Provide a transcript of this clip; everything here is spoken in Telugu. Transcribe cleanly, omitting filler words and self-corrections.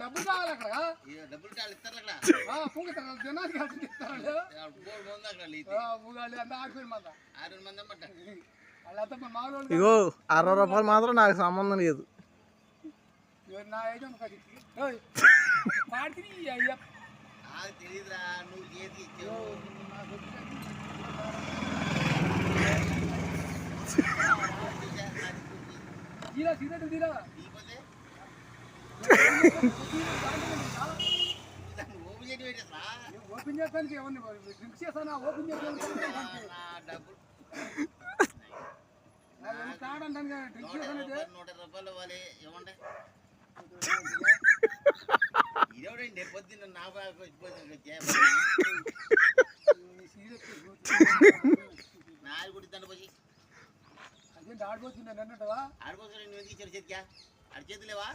డబ్బులు కావాలి అక్కడ డబ్బులు ఇస్తారు అక్కడ పూగుతారు జనానికి ఇస్తారు అంతా 6 మంది అన్నమాట వాళ్ళంతా మామూలు ఇగో 60 రూపాయలు మాత్రం నాకు సంబంధం లేదు. నా ఐదు పాడితే అయ్యా తెలియదురా నువ్వు చేతి ఇచ్చావు తీరా సిగరెట్ తీరా ఓపెన్ చేస్తానికి ఏమన్నా డ్రింక్స్ చేస్తానా ఓపెన్ చేస్తాను కాడంటాను డ్రింక్స్ చేస్తానంటే 120 రూపాయలు ఇవ్వాలి ఇవ్వండి ఇదేవిడండి పొద్దున్న నా నాలుగు గుడి దండ పోయి అదే ఆడిపోతుంది అన్నట్టువా ఆడిపోతుంది నువ్వు ఎందుకు ఇచ్చారు చేతికా ఆడి చేతులేవా